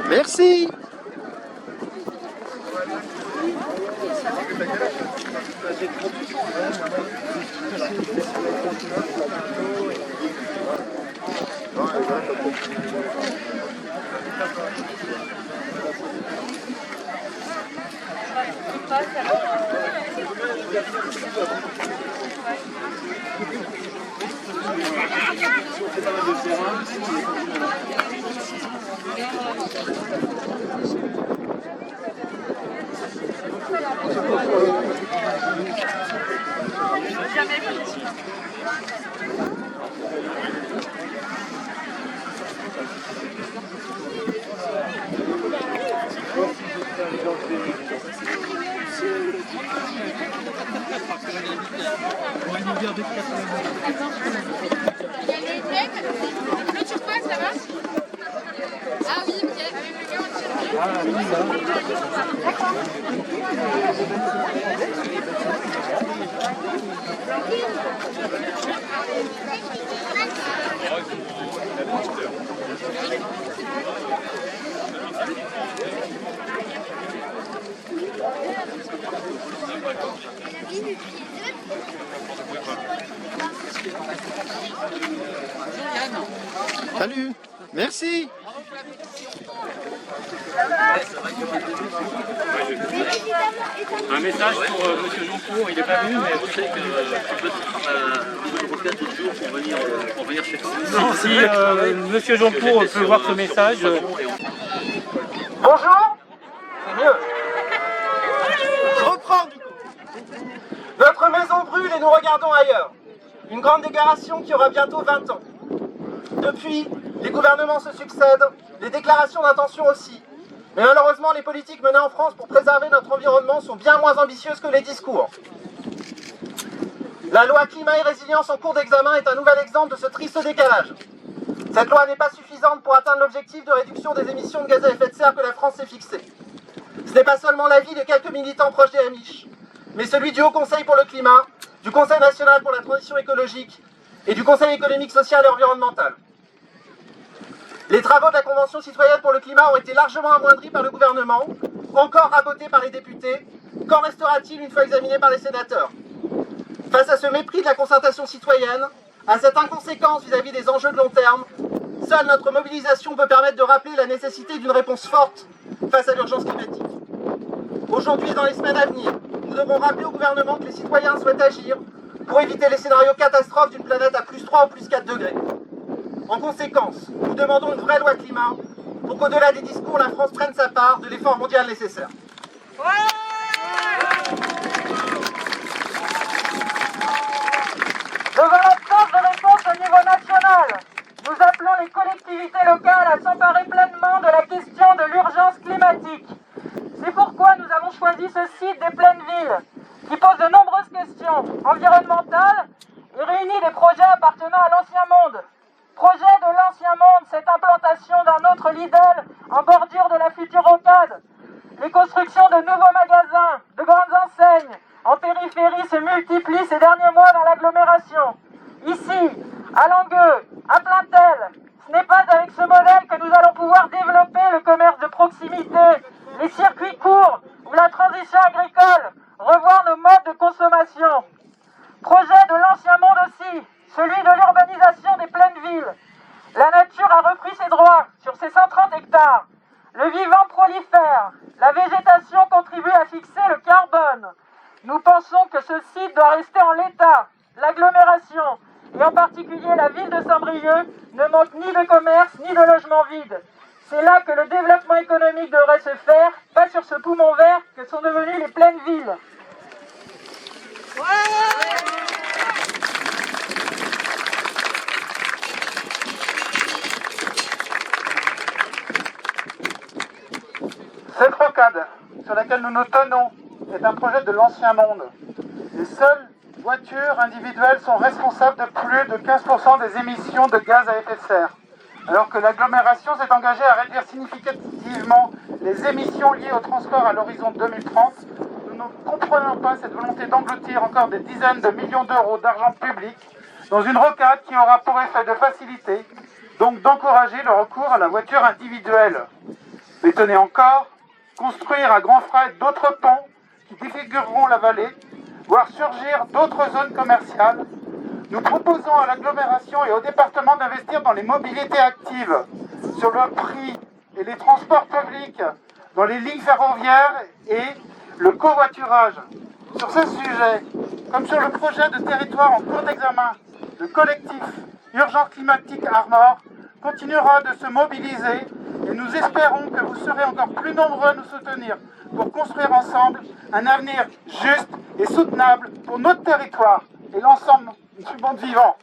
Merci. Salut, merci. Un message pour Monsieur Joncourt, il n'est pas venu, mais je sais que tu peux te requête l'autre jour pour venir chez toi. Si Monsieur Joncourt peut voir ce message. Bonjour. C'est mieux. Je reprends du coup. Notre maison brûle et nous regardons ailleurs. Une grande déclaration qui aura bientôt 20 ans. Depuis, les gouvernements se succèdent, les déclarations d'intention aussi. Mais malheureusement, les politiques menées en France pour préserver notre environnement sont bien moins ambitieuses que les discours. La loi climat et résilience en cours d'examen est un nouvel exemple de ce triste décalage. Cette loi n'est pas suffisante pour atteindre l'objectif de réduction des émissions de gaz à effet de serre que la France s'est fixé. Ce n'est pas seulement l'avis de quelques militants proches des Amish, mais celui du Haut Conseil pour le climat, du Conseil national pour la transition écologique et du Conseil économique, social et environnemental. Les travaux de la Convention citoyenne pour le climat ont été largement amoindris par le gouvernement, encore rabotés par les députés. Qu'en restera-t-il une fois examiné par les sénateurs? Face à ce mépris de la concertation citoyenne, à cette inconséquence vis-à-vis des enjeux de long terme, seule notre mobilisation peut permettre de rappeler la nécessité d'une réponse forte face à l'urgence climatique. Aujourd'hui et dans les semaines à venir, nous devrons rappeler au gouvernement que les citoyens souhaitent agir pour éviter les scénarios catastrophes d'une planète à plus 3 ou plus 4 degrés. En conséquence, nous demandons une vraie loi climat pour qu'au-delà des discours, la France prenne sa part de l'effort mondial nécessaire. Devant l'absence de réponse au niveau national, nous appelons les collectivités locales à s'emparer pleinement de la question de l'urgence climatique. C'est pourquoi nous avons choisi ce site des Plaines Villes, qui pose de nombreuses questions environnementales et réunit des projets appartenant à l'Ancien Monde. Projet de l'Ancien Monde, cette implantation d'un autre Lidl en bordure de la future rocade. Les constructions de nouveaux magasins, de grandes enseignes, en périphérie se multiplient ces derniers mois dans l'agglomération. Ici, à Langueux, à Plaintel, ce n'est pas avec ce modèle que nous allons pouvoir développer le commerce de proximité, les circuits courts ou la transition agricole, revoir nos modes de consommation. Projet de l'Ancien Monde aussi, celui de l'urbanisation des Plaines Villes. La nature a repris ses droits sur ces 130 hectares. Le vivant prolifère, la végétation contribue à fixer le carbone. Nous pensons que ce site doit rester en l'état. L'agglomération, et en particulier la ville de Saint-Brieuc, ne manque ni de commerce ni de logements vides. C'est là que le développement économique devrait se faire, pas sur ce poumon vert que sont devenues les pleines villes. Cette rocade sur laquelle nous nous tenons est un projet de l'ancien monde. Les seules voitures individuelles sont responsables de plus de 15% des émissions de gaz à effet de serre, alors que l'agglomération s'est engagée à réduire significativement les émissions liées au transport à l'horizon 2030. Nous ne comprenons pas cette volonté d'engloutir encore des dizaines de millions d'euros d'argent public dans une rocade qui aura pour effet de faciliter, donc d'encourager le recours à la voiture individuelle. Mais tenez encore, construire à grands frais d'autres ponts qui défigureront la vallée, voir surgir d'autres zones commerciales. Nous proposons à l'agglomération et au département d'investir dans les mobilités actives, sur le prix et les transports publics, dans les lignes ferroviaires et le covoiturage. Sur ce sujet, comme sur le projet de territoire en cours d'examen, le collectif Urgence climatique Armor continuera de se mobiliser et nous espérons que vous serez encore plus nombreux à nous soutenir pour construire ensemble un avenir juste et soutenable pour notre territoire et l'ensemble du monde vivant.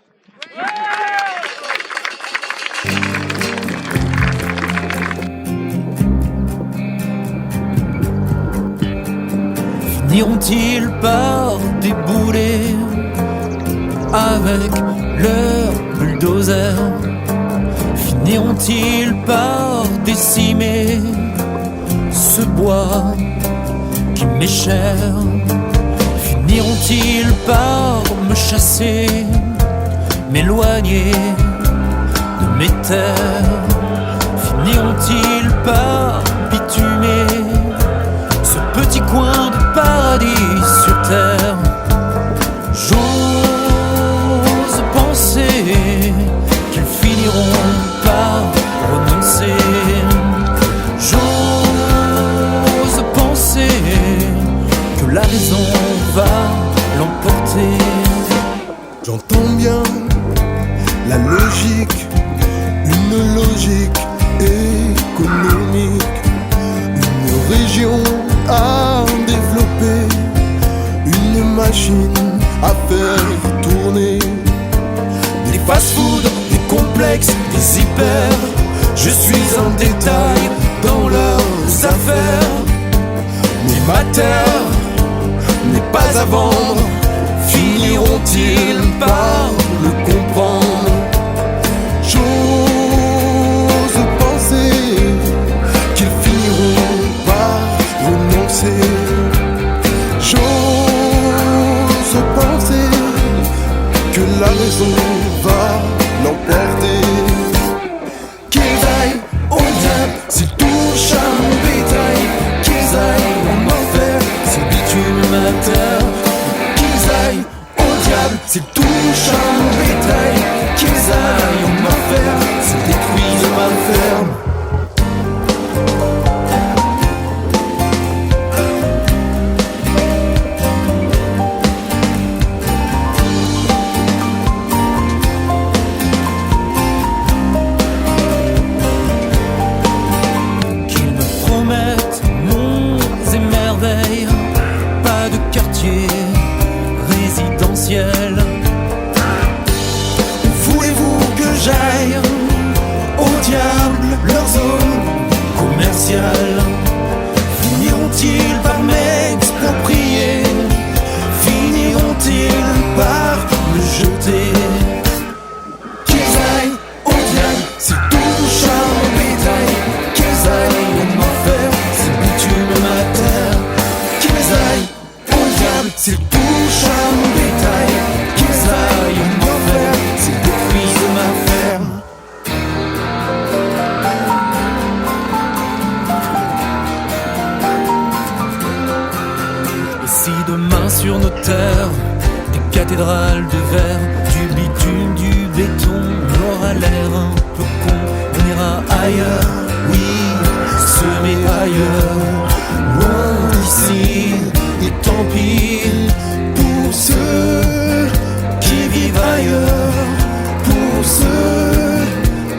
Finiront-ils par débouler avec leur bulldozer? Finiront-ils par décimer ce bois qui m'est cher? Finiront-ils par me chasser, m'éloigner de mes terres? Finiront-ils par bitumer ce petit coin de paradis sur terre? J'ose penser qu'ils finiront par renoncer. J'ose penser que la raison va l'emporter. J'entends bien la logique, une logique économique, une région à développer, une machine à faire tourner. Des fast-food, des complexes, des hyper, je suis un détail dans leurs affaires. Mais ma terre n'est pas à vendre, finiront-ils par le comprendre? J'ose penser qu'ils finiront par renoncer. J'ose penser que la raison va l'emporter. Qu'ils aillent au diable s'ils touchent à mon bétail, qu'ils aillent en enfer s'ils bitument ma terre, qu'ils aillent au diable s'ils touchent à mon bétail, qu'ils aillent en enfer s'ils détruisent ma ferme. Pas de quartier résidentiel. Voulez-vous que j'aille au diable leur zone commerciale? Finiront-ils par m'exproprier? Finiront-ils par me jeter? Qu'ils aillent au diable s'ils touchent à mon bétail, qu'ils aillent en enfer s'ils bitument ma terre, qu'ils aillent au diable s'ils touchent à mon bétail, qu'ils aillent en enfer s'ils détruisent ma ferme. Et si demain sur nos terres, des cathédrales de verre, du bitume, du béton, on aura l'air un peu con, on ira ailleurs, oui, semer ailleurs, loin d'ici. Et tant pis pour ceux qui vivent ailleurs, pour ceux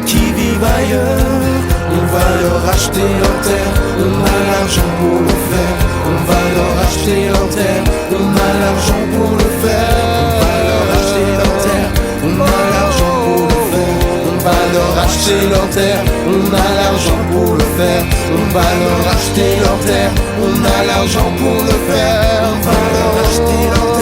qui vivent ailleurs, on va a l'argent pour le faire. On va leur acheter leur terre. On a l'argent pour le faire. On va leur acheter leur terre. On a l'argent pour le faire. On va leur acheter leur terre. On a l'argent pour le faire. On va leur acheter leur terre. On a l'argent pour le faire. On va leur acheter leur terre.